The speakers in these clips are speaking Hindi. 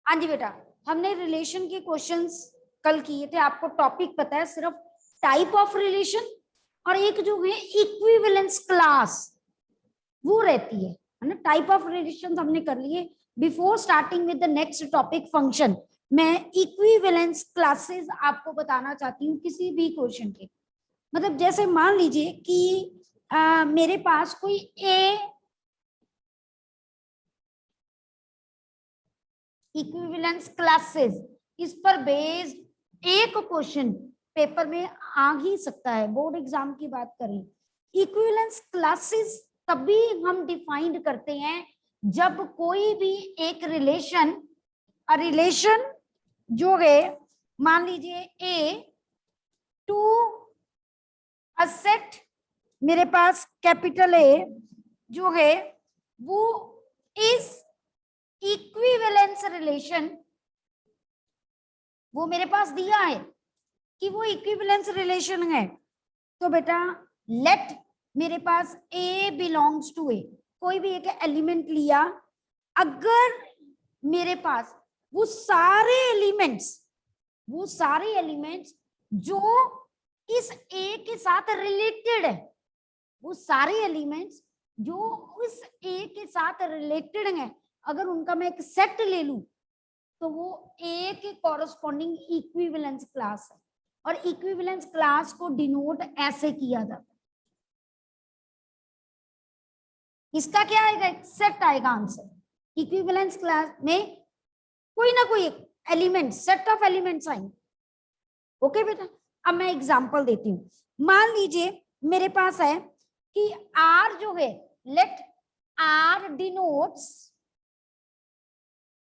हाँ जी बेटा, हमने रिलेशन के क्वेश्चंस कल किए थे, आपको टॉपिक पता है, सिर्फ टाइप ऑफ रिलेशन और एक जो है इक्विवेलेंस क्लास वो रहती है ना। टाइप ऑफ रिलेशन हमने कर लिए। Before starting with the next topic function, मैं इक्विवेलेंस क्लासेस आपको बताना चाहती हूँ किसी भी क्वेश्चन के। मतलब जैसे मान लीजिए कि मेरे पास कोई ए इक्विवेलेंस क्लासेस, इस पर बेस्ड एक क्वेश्चन पेपर में आ ही सकता है, बोर्ड एग्जाम की बात करें। इक्विवेलेंस क्लासेस तभी हम डिफाइंड करते हैं जब कोई भी एक रिलेशन जो है, मान लीजिए ए टू अ सेट, मेरे पास कैपिटल ए जो है वो इस इक्विवेलेंस रिलेशन, वो मेरे पास दिया है कि वो इक्विवेलेंस रिलेशन है। तो बेटा लेट मेरे पास ए बिलोंग्स टू ए, कोई भी एक एलिमेंट लिया, अगर मेरे पास वो सारे एलिमेंट्स जो इस ए के साथ रिलेटेड है, वो सारे एलिमेंट्स जो उस ए के साथ रिलेटेड हैं, अगर उनका मैं एक सेट ले लूं तो वो ए के कॉरस्पॉन्डिंग इक्विवेलेंस क्लास है। और इक्विवेलेंस क्लास को डिनोट ऐसे किया जाता है, इसका क्या आएगा, सेट आएगा आंसर। इक्विवेलेंस क्लास में कोई ना कोई एलिमेंट, सेट ऑफ एलिमेंट्स आएंगे। ओके बेटा, अब मैं एग्जांपल देती हूँ। मान लीजिए मेरे पास है कि आर जो है, लेट आर डिनोट्स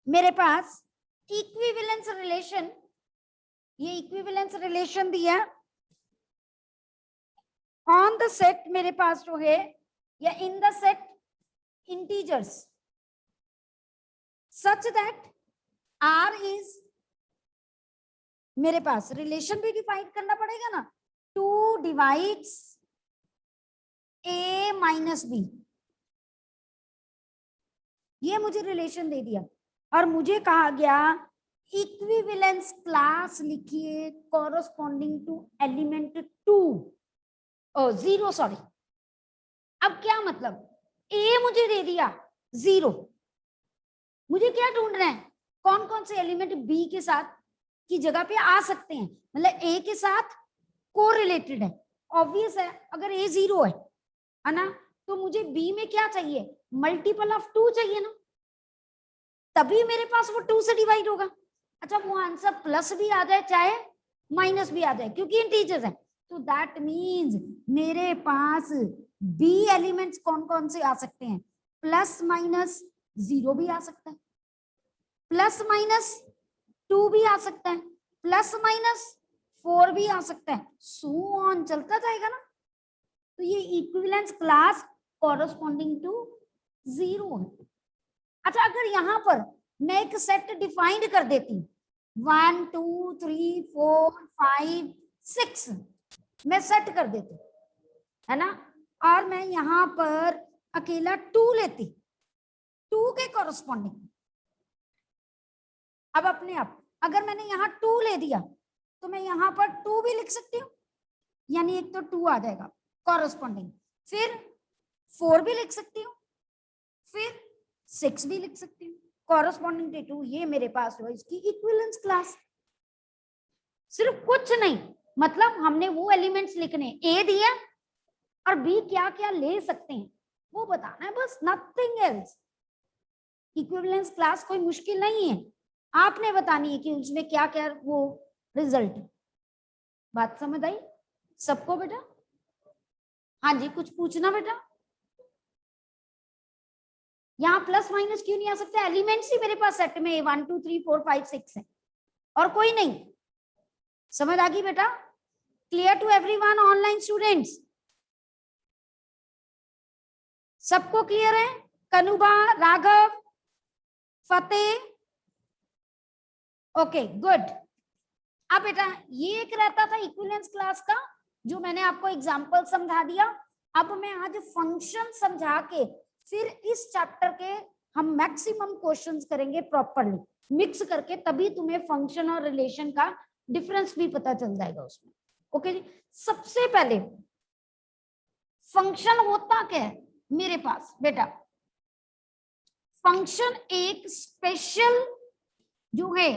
मेरे पास इक्विवेलेंस रिलेशन, ये इक्विवेलेंस रिलेशन दिया ऑन द सेट, मेरे पास जो है, या in the set integers such that R is, मेरे पास रिलेशन भी डिफाइन करना पड़ेगा ना, 2 डिवाइड्स ए माइनस बी, ये मुझे रिलेशन दे दिया और मुझे कहा गया इक्विवेलेंस क्लास लिखिए कॉरस्पॉन्डिंग टू एलिमेंट 0, सॉरी। अब क्या मतलब, ए मुझे दे दिया 0, मुझे क्या ढूंढना है, कौन कौन से एलिमेंट बी के साथ की जगह पे आ सकते हैं, मतलब ए के साथ कोरिलेटेड है। ऑब्वियस है, अगर ए 0 है ना, तो मुझे बी में क्या चाहिए, मल्टीपल ऑफ 2 चाहिए ना, तभी मेरे पास वो 2 से डिवाइड होगा। अच्छा, वो आंसर प्लस भी आ जाए चाहे माइनस भी आ जाए, क्योंकि इंटीजर्स है, तो दैट मींस मेरे पास बी एलिमेंट्स कौन कौन से आ सकते हैं, प्लस माइनस 0 भी आ सकता है, प्लस माइनस 2 भी आ सकता है, प्लस माइनस 4 भी आ सकता है, सो ऑन चलता जाएगा ना। तो ये इक्विवेलेंस क्लास कॉरस्पॉन्डिंग टू 0 है। अच्छा, अगर यहां पर मैं एक सेट डिफाइंड कर देती हूँ, 1 2 3 4 5 6 मैं सेट कर देती हूँ, है ना, और मैं यहां पर अकेला 2 लेती, 2 के कॉरस्पॉन्डिंग, अब अपने आप अगर मैंने यहाँ 2 ले दिया तो मैं यहाँ पर 2 भी लिख सकती हूँ, यानी एक तो 2 आ जाएगा कॉरस्पॉन्डिंग, फिर 4 भी लिख सकती हूँ, फिर 6 भी लिख सकती हूँ कॉरस्पॉन्डिंग टू 2। ये मेरे पास हुआ इसकी इक्विवेलेंस क्लास। सिर्फ कुछ नहीं, मतलब हमने वो एलिमेंट्स लिखने, ए दिया और बी क्या क्या ले सकते हैं वो बताना है, बस, नथिंग एल्स। इक्विवेलेंस क्लास कोई मुश्किल नहीं है, आपने बतानी है कि उसमें क्या क्या वो रिजल्ट। बात समझ आई सबको बेटा? हाँ जी, कुछ पूछना बेटा? यहाँ प्लस माइनस क्यों नहीं आ सकता, एलिमेंट्स ही मेरे पास सेट में 1 2 3 4 5 6 है और कोई नहीं। समझ आ गई बेटा? Clear to everyone online students? सबको क्लियर है? Kanuba, Raghav, Fateh, okay good. अब बेटा ये एक रहता था इक्विवेलेंस क्लास का, जो मैंने आपको एग्जांपल समझा दिया। अब मैं आज फंक्शन समझा के फिर इस चैप्टर के हम मैक्सिमम क्वेश्चंस करेंगे प्रॉपरली। मिक्स करके, तभी तुम्हें फंक्शन और रिलेशन का डिफरेंस भी पता चल जाएगा उसमें। ओके जी, सबसे पहले फंक्शन होता क्या है मेरे पास बेटा? फंक्शन एक स्पेशल जो है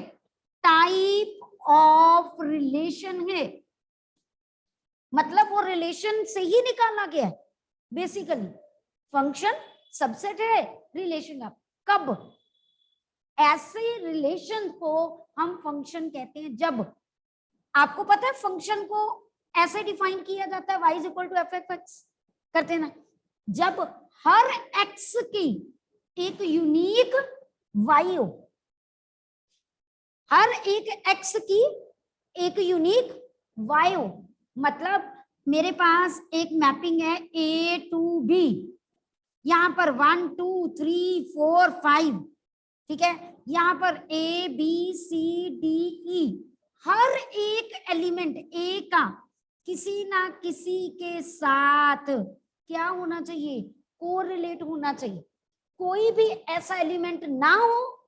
टाइप ऑफ रिलेशन है, मतलब वो रिलेशन से ही निकाला गया है बेसिकली। फंक्शन सबसेट है रिलेशन का। कब? ऐसे रिलेशन को हम फंक्शन कहते हैं जब, आपको पता है फंक्शन को ऐसे डिफाइन किया जाता है, y is equal to f f x करते ना, जब हर x की एक यूनिक y हो, हर एक x की एक यूनिक y हो। मतलब मेरे पास एक मैपिंग है a टू b, यहां पर 1 2 3 4 5, ठीक है, यहां पर a b c d e, हर एक एलिमेंट a का किसी ना किसी के साथ क्या होना चाहिए? कोरिलेट होना चाहिए। कोई भी ऐसा एलिमेंट ना हो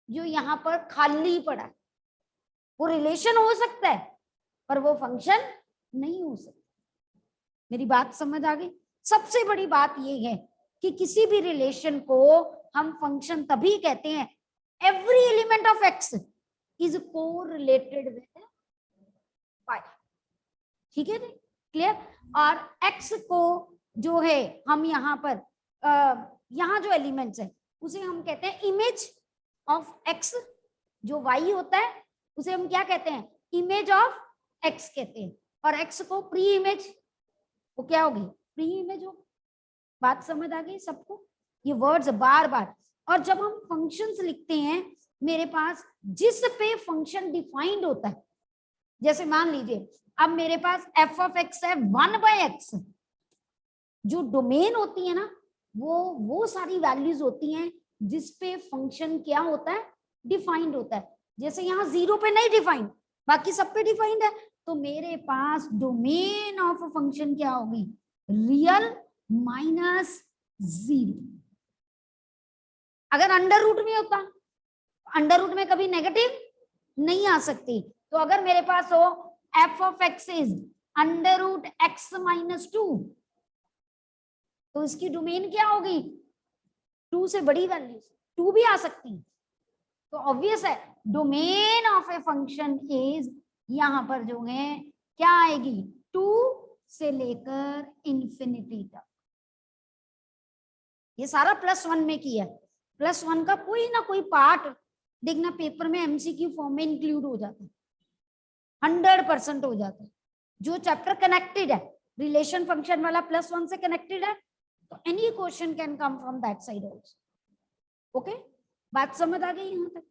जो यहां पर खाली पड़ा है। वो रिलेशन हो सकता है पर वो फंक्शन नहीं हो सकता। मेरी बात समझ आ गई? सबसे बड़ी बात ये है कि किसी भी रिलेशन को हम फंक्शन तभी कहते हैं every element of x is correlated with y. ठीक है जी, क्लियर? और x को जो है हम यहाँ पर यहाँ जो एलिमेंट्स है उसे हम कहते हैं इमेज ऑफ x। जो y होता है उसे हम क्या कहते हैं? इमेज ऑफ x कहते हैं। और x को प्री इमेज, वो क्या होगी? प्री इमेज हो। बात समझ आ गई सबको? ये वर्ड्स बार बार। और जब हम फंक्शंस लिखते हैं, मेरे पास जिस पे फंक्शन डिफाइंड होता है, जैसे मान लीजिए अब मेरे पास एफ ऑफ एक्स है 1/x, जो डोमेन होती है ना, वो सारी वैल्यूज होती हैं जिसपे फंक्शन क्या होता है? डिफाइंड होता है। जैसे यहाँ 0 पे नहीं डिफाइंड, बाकी सब पे डिफाइंड है, तो मेरे पास डोमेन ऑफ फंक्शन क्या होगी? Real minus 0। अगर अंडर रूट में होता, अंडर रूट में कभी नेगेटिव नहीं आ सकती। तो अगर मेरे पास हो f of x is under root x minus 2, तो इसकी डोमेन क्या होगी? 2 से बड़ी वैल्यू 2 भी आ सकती है। तो ऑब्वियस है domain of a function is, यहां पर जो है क्या आएगी? 2 से लेकर इंफिनिटी तक। ये सारा +1 में किया है। +1 का कोई ना कोई पार्ट देखना पेपर में एमसीक्यू फॉर्म में इंक्लूड हो जाता है, 100% हो जाता है। जो चैप्टर कनेक्टेड है, रिलेशन फंक्शन वाला +1 से कनेक्टेड है, तो any question can come from that side also. Okay, बात समझ आ गई यहाँ तक?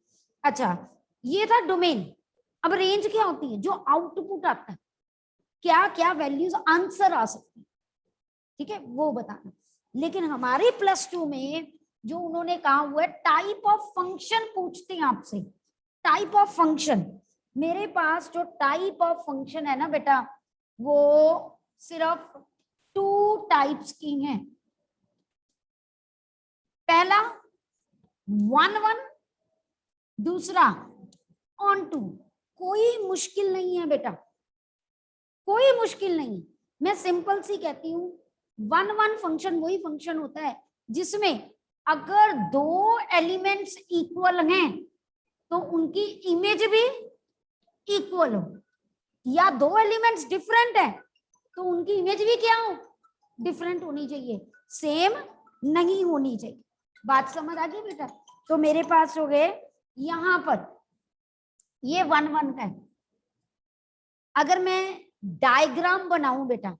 अच्छा, ये था डोमेन। अब रेंज क्या होती है? जो आउटपुट आता है, क्या क्या वैल्यूज आंसर आ सकती है, ठीक है, वो बताना। लेकिन हमारे +2 में जो उन्होंने कहा हुआ है टाइप ऑफ फंक्शन पूछते हैं आपसे। टाइप ऑफ फंक्शन, मेरे पास जो टाइप ऑफ फंक्शन है ना बेटा, वो सिर्फ 2 टाइप्स की हैं। पहला 1/1, दूसरा ऑन टू। कोई मुश्किल नहीं है बेटा, कोई मुश्किल नहीं। मैं सिंपल सी कहती हूँ, 1/1 फंक्शन वही फंक्शन होता है जिसमें अगर 2 एलिमेंट्स इक्वल हैं तो उनकी इमेज भी इक्वल हो, या 2 एलिमेंट्स डिफरेंट है तो उनकी इमेज भी क्या हो? डिफरेंट होनी चाहिए, सेम नहीं होनी चाहिए। बात समझ आ गई बेटा? तो मेरे पास हो गए यहां पर ये 1/1 का है। अगर मैं डायग्राम बनाऊं बेटा,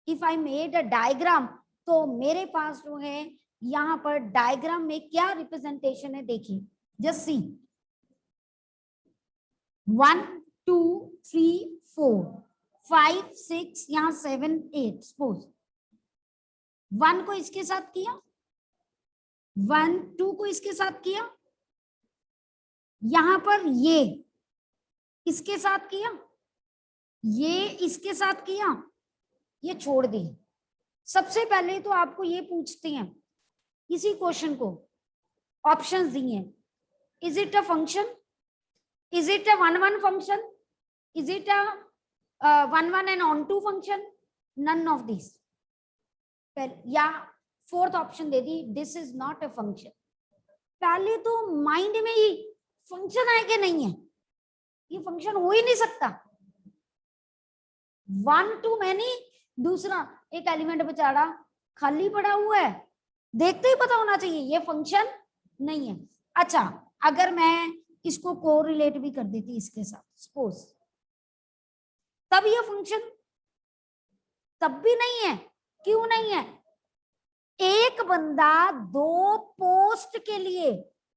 if I made a diagram, तो मेरे पास जो है यहाँ पर डायग्राम में क्या रिप्रेजेंटेशन है देखिए, जस्ट सी 1 2 3 4 5 6, यहाँ 7 8। सपोज 1 को इसके साथ किया, 1 2 को इसके साथ किया, यहां पर ये इसके साथ किया, ये इसके साथ किया, ये छोड़ दी। सबसे पहले तो आपको ये पूछते हैं, किसी क्वेश्चन को ऑप्शंस दिए हैं, Is it a function? Is it a 1-1 function? Is it a 1-1 and onto function? None of these. या fourth option they the, this is not a function. पहले तो माइंड में ही फंक्शन है कि नहीं है, ये फंक्शन हो ही नहीं सकता। 1 to many, दूसरा एक एलिमेंट बेचारा खाली पड़ा हुआ है, देखते ही पता होना चाहिए ये फंक्शन नहीं है। अच्छा, अगर मैं इसको कोरिलेट भी कर देती इसके साथ सपोज, तब ये फंक्शन, तब भी नहीं है। क्यों नहीं है? एक बंदा 2 पोस्ट के लिए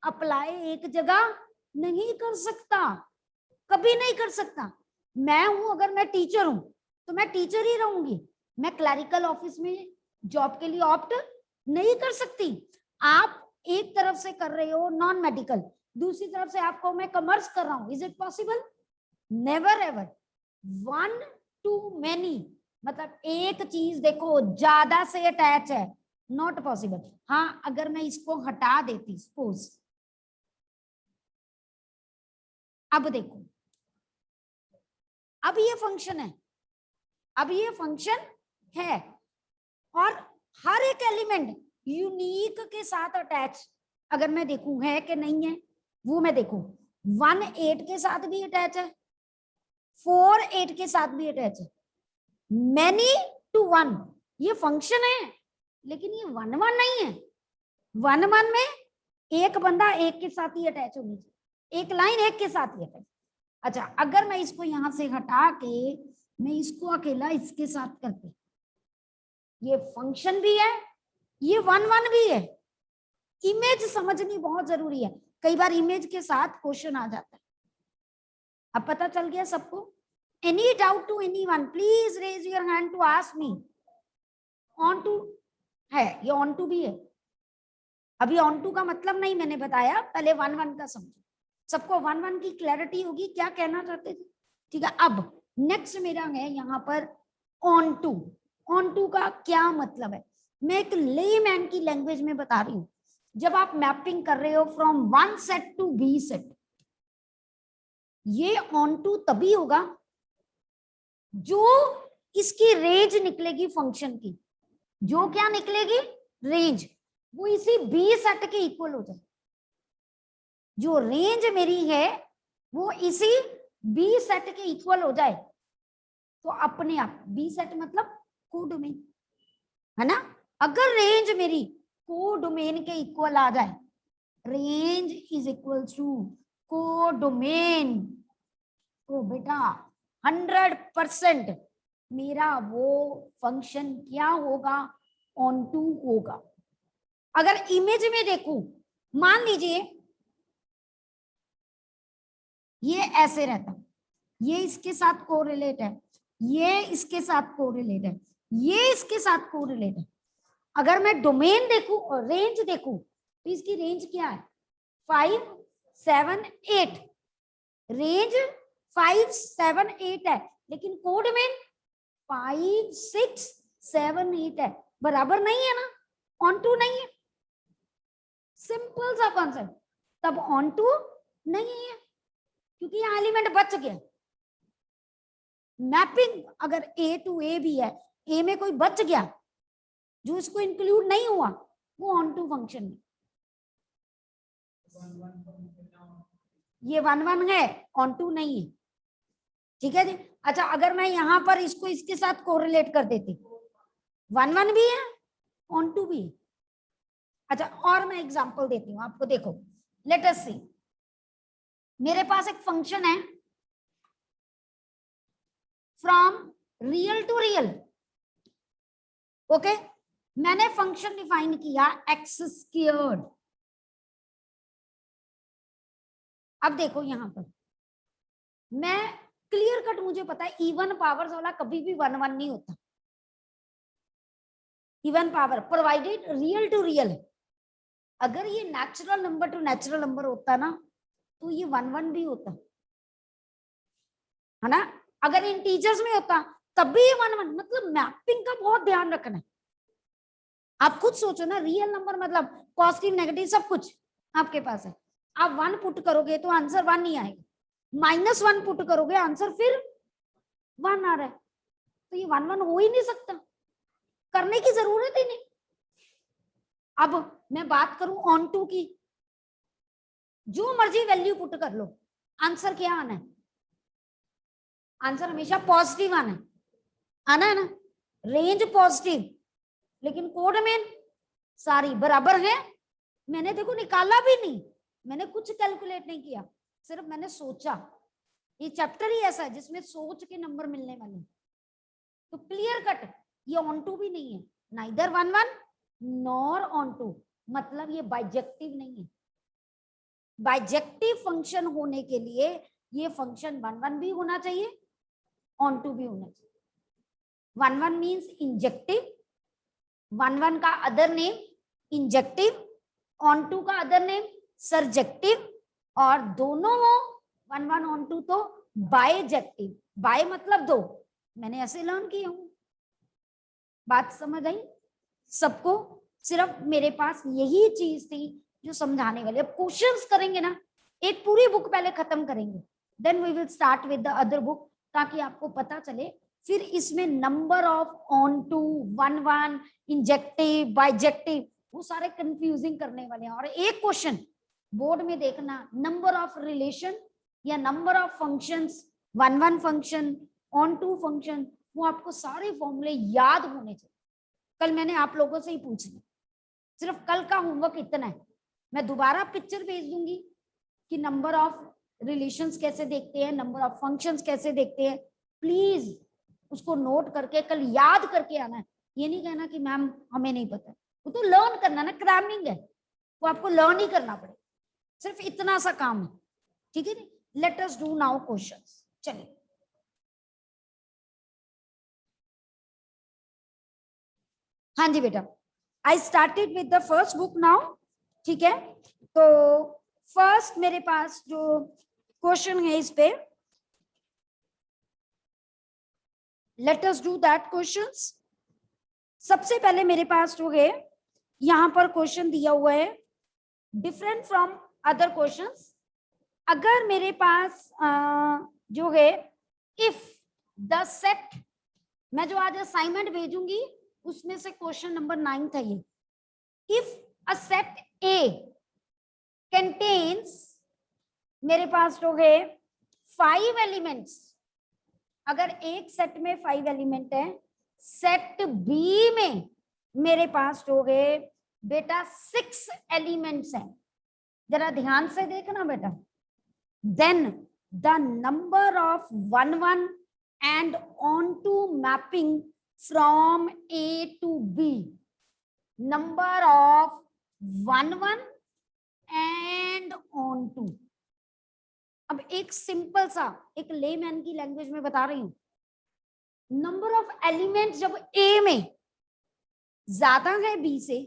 अप्लाई एक जगह नहीं कर सकता, कभी नहीं कर सकता। मैं हूं, अगर मैं टीचर हूं तो मैं टीचर ही रहूंगी, मैं क्लरिकल ऑफिस में जॉब के लिए ऑप्ट नहीं कर सकती। आप एक तरफ से कर रहे हो नॉन मेडिकल, दूसरी तरफ से आपको मैं कॉमर्स कर रहा हूं, is it possible? Never ever. 1 to many मतलब एक चीज देखो ज्यादा से अटैच है, नॉट पॉसिबल। हाँ, अगर मैं इसको हटा देती सपोज, अब देखो, अब ये फंक्शन है, अब ये फंक्शन है, और हर एक एलिमेंट यूनिक के साथ अटैच, अगर मैं देखूं है कि नहीं है, वो मैं देखूं। 1 8 के साथ भी अटैच है, 4 8 के साथ भी अटैच है, many to 1 ये फंक्शन है, लेकिन ये 1-1 नहीं है। 1-1 में एक बंदा एक के साथ ही अटैच होनी चाहिए, एक लाइन एक के साथ ही अटैच। अच्छा, अगर मैं इसको यहां से हटा के मैं इसको अकेला इसके साथ करती, ये फंक्शन भी है, ये 1-1 भी है। इमेज समझनी बहुत जरूरी है, कई बार इमेज के साथ क्वेश्चन आ जाता है। अब पता चल गया सबको? Any doubt to anyone? Please raise your hand to ask me. On to है, ये on to भी है। अभी on to का मतलब नहीं मैंने बताया, पहले 1-1 का समझो। सबको 1-1 की क्लैरिटी होगी क्या कहना चाहते थे? ठीक है, अब नेक्स्ट मेरा है यहाँ पर on to। on to का क्या मतलब है, मैं एक लेमैन की लैंग्वेज में बता रही हूँ। जब आप मैपिंग कर रहे हो from 1 set to B set, ये on to तभी होगा जो इसकी रेंज निकलेगी फंक्शन की, जो क्या निकलेगी रेंज, वो इसी बी सेट के इक्वल हो जाए। जो रेंज मेरी है वो इसी बी सेट के इक्वल हो जाए, तो अपने आप बी सेट मतलब कोडोमेन है ना। अगर रेंज मेरी कोडोमेन के इक्वल आ जाए, range is equal to codomain, तो बेटा 100% मेरा वो फंक्शन क्या होगा, ऑन टू होगा। अगर इमेज में देखूं, मान लीजिए ये ऐसे रहता, ये इसके साथ कोरिलेट है, ये इसके साथ कोरिलेट है, ये इसके साथ कोरिलेट है। अगर मैं डोमेन देखूं और रेंज देखूं, तो इसकी रेंज क्या है 5 7 8, रेंज 5 7 8 है, लेकिन कोड में 5 6 7 8 है, बराबर नहीं है ना, ऑन टू नहीं है। सिंपल सा कॉन्सेप्ट, तब ऑन टू नहीं है क्योंकि यहाँ एलिमेंट बच गया। मैपिंग अगर A टू A भी है, A में कोई बच गया जो इसको इंक्लूड नहीं हुआ, वो ऑन टू फंक्शन है। ये 1-1 है, ऑन टू नहीं है, ठीक है जी। अच्छा, अगर मैं यहां पर इसको इसके साथ कोरिलेट कर देती, 1-1 भी है, ऑन टू भी है। अच्छा, और मैं एग्जांपल देती हूँ आपको, देखो लेट अस सी, मेरे पास एक फंक्शन है from real to real, okay. मैंने फंक्शन डिफाइन किया एक्स स्क्वायर्ड। अब देखो यहां पर मैं क्लियर कट, मुझे पता है इवन पावर्स वाला कभी भी 1-1 नहीं होता। Even power provided real to real है। अगर ये natural number to natural number होता ना, तो ये 1-1 भी होता है ना। अगर इंटीजर्स में होता तब भी ये 1-1, मतलब मैपिंग का बहुत ध्यान रखना है। आप खुद सोचो ना, रियल नंबर मतलब पॉजिटिव नेगेटिव सब कुछ आपके पास है, आप 1 पुट करोगे तो आंसर 1 नहीं आएगा, -1 पुट करोगे आंसर फिर 1 आ रहा है, तो ये 1 1 हो ही नहीं सकता, करने की जरूरत ही नहीं। अब मैं बात करूं ऑन टू की, जो मर्जी वैल्यू पुट कर लो, आंसर क्या आना है? आंसर हमेशा पॉजिटिव आना है ना, रेंज पॉजिटिव, लेकिन कोड में सारी बराबर है। मैंने देखो निकाला भी नहीं, मैंने कुछ कैलकुलेट नहीं किया, सिर्फ मैंने सोचा। ये चैप्टर ही ऐसा है जिसमें सोच के नंबर मिलने वाले, तो क्लियर कट ये ऑन टू भी नहीं है, नाइदर 1 1 नॉर ऑन टू, मतलब ये बाइजेक्टिव नहीं है। बाइजेक्टिव फंक्शन होने के लिए ये फंक्शन 1 1 भी होना चाहिए, ऑन टू भी होना चाहिए। 1 1 मीन्स इंजेक्टिव, 1 1 का other name injective, on to का अदर नेम सरजेक्टिव, और दोनों हो 1 1 ऑन टू तो बाइजेक्टिव। बाय मतलब दो, मैंने ऐसे लर्न किया हूं। बात समझ आई सबको? सिर्फ मेरे पास यही चीज थी जो समझाने वाली। अब क्वेश्चंस करेंगे ना, एक पूरी बुक पहले खत्म करेंगे, then we will start with the other book, ताकि आपको पता चले फिर इसमें number of on to, 1 1, injective, bijective, वो सारे कंफ्यूजिंग करने वाले हैं। और एक क्वेश्चन बोर्ड में देखना, नंबर ऑफ रिलेशन या number of functions, 1 1 function, on to function, वो आपको सारे फॉर्मूले याद होने चाहिए। कल मैंने आप लोगों से ही पूछ लिया, सिर्फ कल का होमवर्क इतना है। मैं दोबारा पिक्चर भेज दूंगी कि नंबर ऑफ रिलेशंस कैसे देखते हैं, नंबर ऑफ फंक्शंस कैसे देखते हैं। प्लीज उसको नोट करके कल याद करके आना है। ये नहीं कहना कि मैम हमें नहीं पता, वो तो लर्न करना ना, क्रैमिंग है, वो आपको लर्न ही करना पड़ेगा। सिर्फ इतना सा काम है, ठीक है ना? Late us do now questions. चलिए, हाँ जी बेटा, I started with the first book now, ठीक है? तो फर्स्ट मेरे पास जो क्वेश्चन है इस पे, late us do that questions. सबसे पहले मेरे पास जो है यहां पर क्वेश्चन दिया हुआ है, डिफरेंट फ्रॉम अदर क्वेश्चंस। अगर मेरे पास जो है इफ द सेट, मैं जो आज असाइनमेंट भेजूंगी उसमें से क्वेश्चन नंबर 9 था ये। If a set A contains, मेरे पास जो है 5 एलिमेंट्स, अगर एक सेट में 5 एलिमेंट है, सेट बी में मेरे पास जो है बेटा 6 एलिमेंट्स हैं, जरा ध्यान से देखना बेटा। Then the number of 1 1 and onto mapping from A to B, number of 1 1 and onto। अब एक सिंपल सा, एक लेमैन की लैंग्वेज में बता रही हूं, नंबर ऑफ एलिमेंट्स जब ए में ज्यादा है बी से,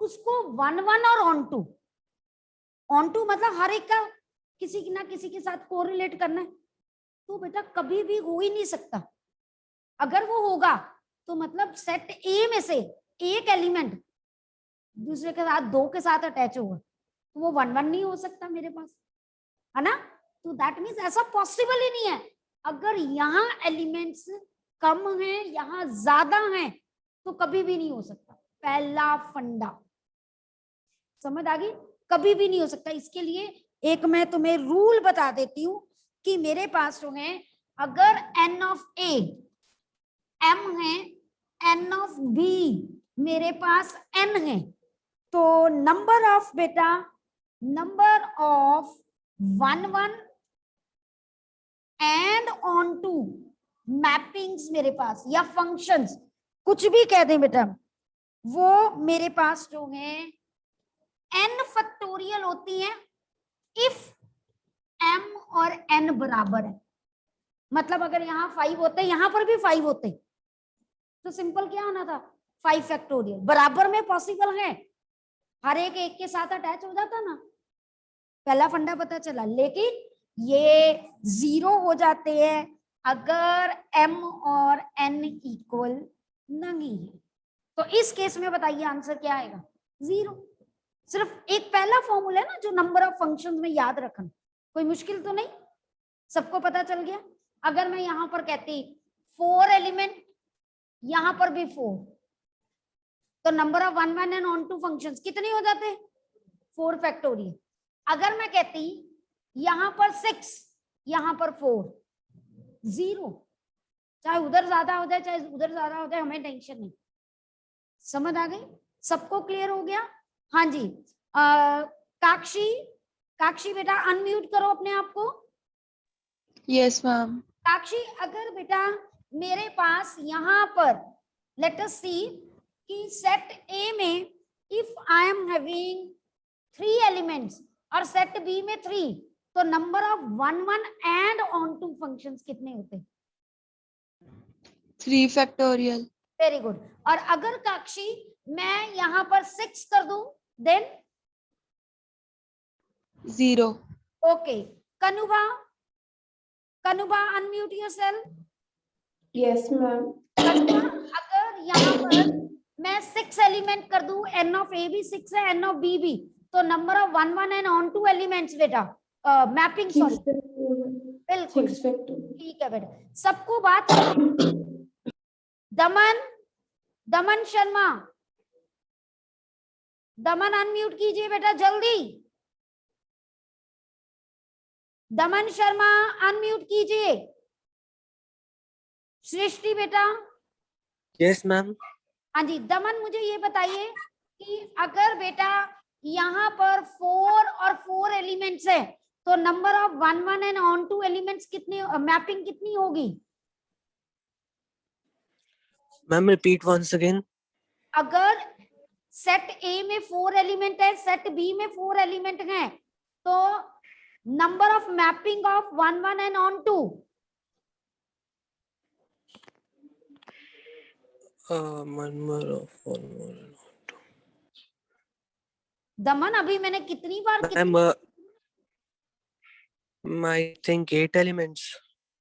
उसको 1 1 और ऑन टू मतलब हर एक का किसी ना किसी के साथ कोरिलेट करना है, तो बेटा कभी भी हो ही नहीं सकता। अगर वो होगा तो मतलब सेट ए में से एक एलिमेंट दूसरे के साथ, 2 के साथ अटैच होगा, तो वो 1 1 नहीं हो सकता मेरे पास, है ना? तो दैट मीन्स ऐसा पॉसिबल ही नहीं है। अगर यहाँ एलिमेंट्स कम हैं, यहाँ ज्यादा हैं, तो कभी भी नहीं हो सकता। पहला फंडा समझ आ गई? कभी भी नहीं हो सकता। इसके लिए एक मैं तुम्हें रूल बता देती हूँ कि मेरे पास जो है, अगर n ऑफ a m है, n ऑफ b मेरे पास n है, तो नंबर ऑफ बेटा, number of 1 1 and on to mappings मेरे पास, या फंक्शंस, कुछ भी कह दें बेटा, वो मेरे पास जो है n फैक्टोरियल होती है इफ m और n बराबर है। मतलब अगर यहाँ 5 होते, यहाँ पर भी 5 होते, तो सिंपल क्या होना था, 5 फैक्टोरियल। बराबर में पॉसिबल है, हर एक के साथ अटैच हो जाता ना, पहला फंडा पता चला। लेकिन ये 0 हो जाते हैं अगर m और n इक्वल नहीं है। तो इस केस में बताइए आंसर क्या आएगा, 0। सिर्फ एक पहला फॉर्मूला है ना जो नंबर ऑफ फंक्शंस में याद रखना, कोई मुश्किल तो नहीं, सबको पता चल गया। अगर मैं यहां पर कहती 4 एलिमेंट, यहां पर भी 4, तो number of one one and on to functions कितने हो जाते? 4 फैक्टोरियल। अगर मैं कहती यहां पर 6, यहां पर 4, 0, चाहे उधर ज्यादा हो जाए चाहे उधर ज्यादा हो जाए, हमें टेंशन नहीं। समझ आ गई? सबको क्लियर हो गया? हाँ जी। काक्षी, काक्षी बेटा अनम्यूट करो अपने आप को। Yes ma'am. काक्षी, अगर बेटा मेरे पास यहाँ पर लेट अस सी कि सेट ए में if I am having 3 elements और सेट बी में 3, तो number of one one and on to functions कितने होते? 3 फैक्टोरियल। Very good. और अगर काक्षी मैं यहाँ पर 6 कर दूं then 0। Okay. Kanubha, Kanubha unmute yourself. Yes ma'am. Kanubha, अगर यहाँ पर मैं 6 एलिमेंट कर दूं, एन ऑफ ए भी 6 है, एन ऑफ बी भी, तो number of one one and on to elements बेटा मैपिंग, सॉरी बिल्कुल ठीक है बेटा, सबको बात। दमन, दमन शर्मा, दमन अनम्यूट कीजिए बेटा जल्दी। दमन शर्मा अनम्यूट कीजिए। सृष्टि बेटा। Yes ma'am. हाँ जी दमन, मुझे ये बताइए कि अगर बेटा यहाँ पर 4 और 4 एलिमेंट्स है, तो number of one one and on to elements कितनी, मैपिंग कितनी होगी? Ma'am repeat once again. अगर सेट ए में 4 एलिमेंट है, सेट बी में 4 एलिमेंट हैं, तो number of mapping of one one and on to. Daman अभी मैंने कितनी बार मैम आई थिंक 8 एलिमेंट्स।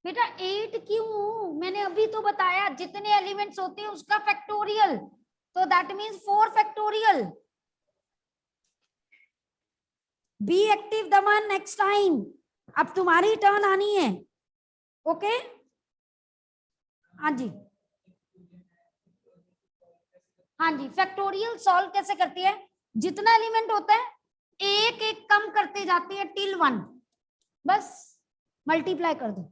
बेटा 8 क्यों? मैंने अभी तो बताया जितने एलिमेंट्स होते हैं उसका फैक्टोरियल, तो that means 4 factorial. Be active Daman, next time अब तुम्हारी टर्न आनी है। ओके हाँ जी, हाँ जी। फैक्टोरियल सॉल्व कैसे करती है? जितना एलिमेंट होता है एक एक कम करते जाते हैं टिल 1, बस मल्टीप्लाई कर दो,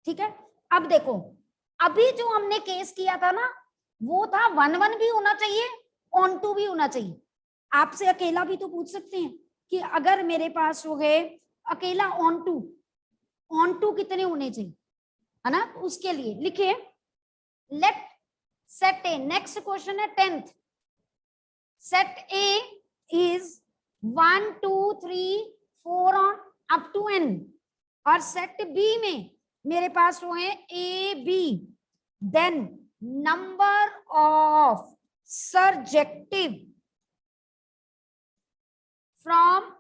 ठीक है। अब देखो, अभी जो हमने केस किया था ना, वो था 1 1 भी होना चाहिए, ऑन टू भी होना चाहिए। आपसे अकेला भी तो पूछ सकते हैं कि अगर मेरे पास हो गए अकेला ऑन टू कितने होने चाहिए, है ना? उसके लिए लिखिए let set A, next question है 10th, set A is 1 2 3 4 on up to n, और सेट बी में मेरे पास वो है A B, then number of surjective from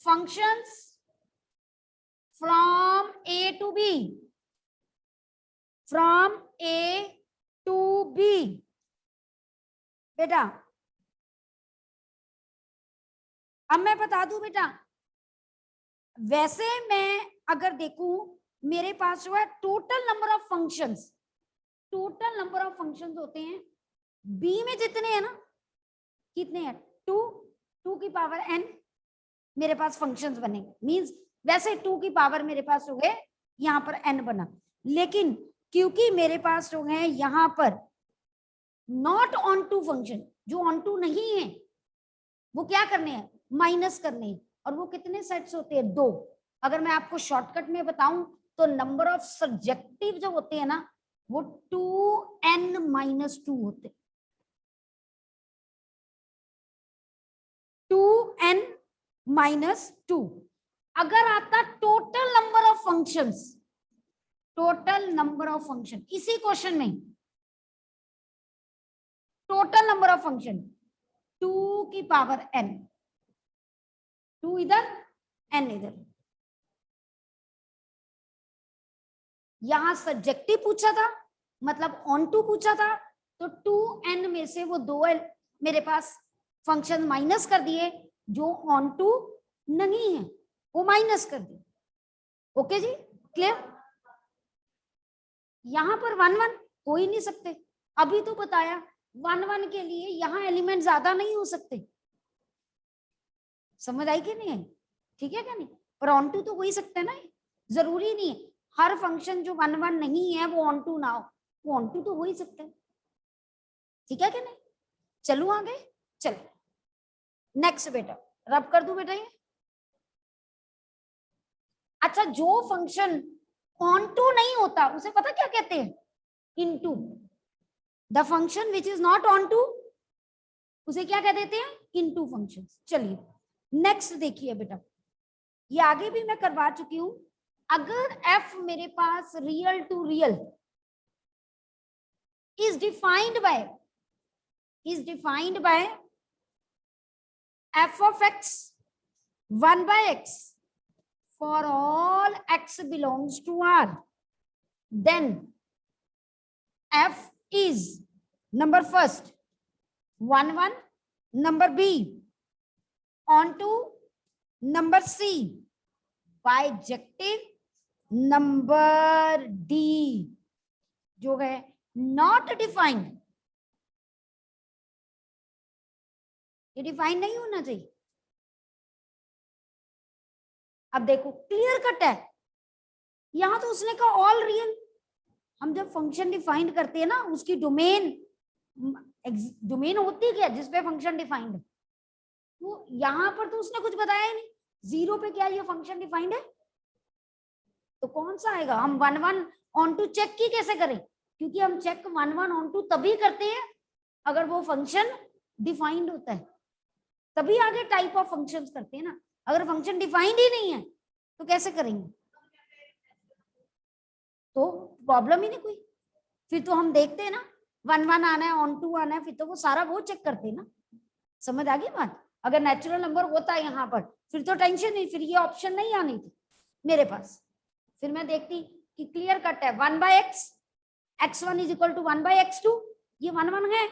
functions from A to B, from A to B. बेटा अब मैं बता दूं बेटा, वैसे मैं अगर देखूं मेरे पास जो है total number of functions, total number of functions होते हैं बी में जितने हैं ना, कितने हैं? 2 की पावर n मेरे पास फंक्शंस बनेंगे, मींस वैसे 2 की पावर मेरे पास हो गए, यहाँ पर n बना, लेकिन क्योंकि मेरे पास जो है यहाँ पर नॉट ऑन टू फंक्शन, जो ऑन टू नहीं है वो क्या करने हैं? माइनस करने हैं। और वो कितने सेट्स होते हैं? 2। अगर मैं आपको शॉर्टकट में बताऊं तो नंबर ऑफ सब्जेक्टिव जो होते हैं ना, वो 2n-2 होते, 2n-2। अगर आता total number of functions, total number of function, इसी क्वेश्चन में टोटल नंबर ऑफ फंक्शन 2 की पावर n, 2 इधर n इधर, यहां सब्जेक्टिव पूछा था मतलब ऑन टू पूछा था, तो 2n में से वो 2 मेरे पास फंक्शन माइनस कर दिए, जो ऑन टू नहीं है वो माइनस कर दे। ओके जी, क्लियर? यहां पर 1 1 हो ही नहीं सकते, अभी तो बताया 1 1 के लिए यहां एलिमेंट ज्यादा नहीं हो सकते। समझ आई कि नहीं है? ठीक है क्या नहीं? पर ऑन टू तो हो ही सकते ना, जरूरी नहीं है हर फंक्शन जो 1 1 नहीं है वो ऑन टू ना हो, वो ऑन टू तो हो ही सकते हैं। ठीक है कि नहीं? चलू आगे, चलो नेक्स्ट बेटा, रब कर दूं बेटा ये। अच्छा, जो फंक्शन ऑन टू नहीं होता उसे पता क्या कहते हैं? Into. The function which is not on to उसे क्या कह देते हैं? Into function. चलिए नेक्स्ट देखिए बेटा, ये आगे भी मैं करवा चुकी हूं। अगर f मेरे पास real to real is defined by f of x 1 by x for all x belongs to R, then f is number first 1 1, number b onto number c bijective, number d जो है नॉट डिफाइंड, ये डिफाइंड नहीं होना चाहिए। अब देखो क्लियर कट है, यहां तो उसने कहा ऑल रियल। हम जब फंक्शन डिफाइंड करते हैं ना, उसकी डोमेन होती है क्या जिसपे फंक्शन डिफाइंड है, तो यहां पर तो उसने कुछ बताया ही नहीं। 0 पे क्या ये फंक्शन डिफाइंड है? तो कौन सा आएगा? हम 1 1 ऑन टू चेक की कैसे करें? क्योंकि हम चेक 1 1 ऑन टू तभी करते हैं अगर वो फंक्शन डिफाइंड होता है, तभी आगे टाइप ऑफ फंक्शंस करते हैं ना। अगर फंक्शन डिफाइंड ही नहीं है तो कैसे करेंगे? तो प्रॉब्लम ही नहीं कोई। फिर तो हम देखते हैं ना 1 1 आना है, ऑन टू आना है, फिर तो वो सारा वो चेक करते हैं ना। समझ आ गई बात? अगर नेचुरल नंबर होता है यहाँ पर फिर तो टेंशन नहीं, फिर ये ऑप्शन नहीं आनी थी मेरे पास। फिर मैं देखती कि क्लियर कट है 1 by x, x1 is equal to 1 by x2, ये 1 1 है।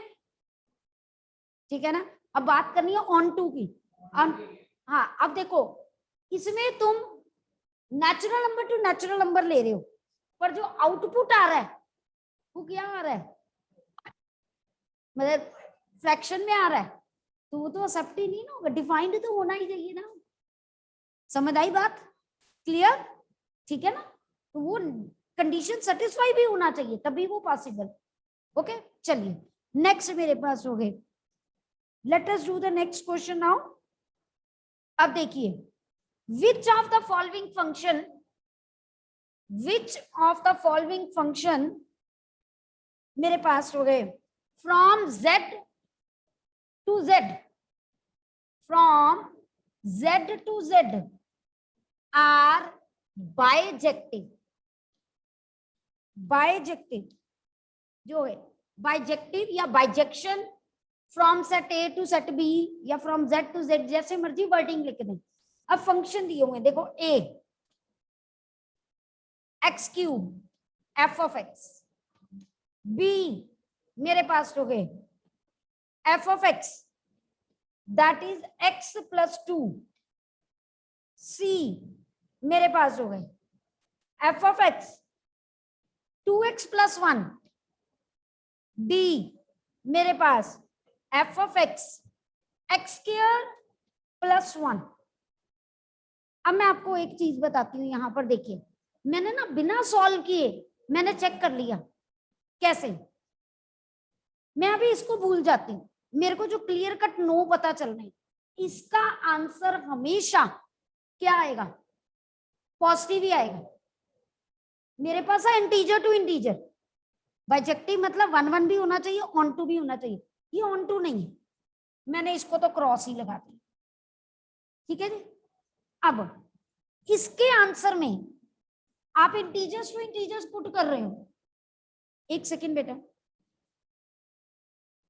ठीक है ना? अब बात करनी है ऑन टू की। हाँ, अब देखो इसमें तुम natural number to natural number ले रहे हो, पर जो आउटपुट आ रहा है वो क्या आ रहा है? मतलब फ्रैक्शन में आ रहा है, तो वो तो एक्सेप्ट ही नहीं ना होगा, डिफाइंड तो होना ही चाहिए ना। समझ आई बात? क्लियर? ठीक है ना? तो वो कंडीशन सेटिस्फाई भी होना चाहिए तभी वो पॉसिबल। ओके, चलिए नेक्स्ट मेरे पास हो गए। Let us do the next question now. अब देखिए, which of the following function मेरे पास हो गए from z to z, from z to z are bijective. Bijective जो है बाइजेक्टिव या bijection from set A to set B या फ्रॉम जेड टू जेड, जैसे मर्जी वर्डिंग लिख दें। अब फंक्शन दिए हुए देखो, a x cube f of x, b मेरे पास हो गए f of x that is x plus 2, c मेरे पास हो गए f of x 2x plus 1, d मेरे पास f of x x square plus 1। अब मैं आपको एक चीज बताती हूँ, यहां पर देखिए मैंने ना बिना सॉल्व किए मैंने चेक कर लिया। कैसे? मैं अभी इसको भूल जाती हूँ, मेरे को जो क्लियर कट नो पता चल रहा है, इसका आंसर हमेशा क्या आएगा? पॉजिटिव ही आएगा। मेरे पास है इंटीजर टू इंटीजर, बाइजेक्टिव मतलब 1 1 भी होना चाहिए, ऑन टू भी होना चाहिए। ये ऑन टू नहीं है, मैंने इसको तो क्रॉस ही लगा दिया। ठीक है जी? अब इसके आंसर में आप इंटीजर्स टू इंटीजर्स पुट कर रहे हो। एक सेकेंड बेटा,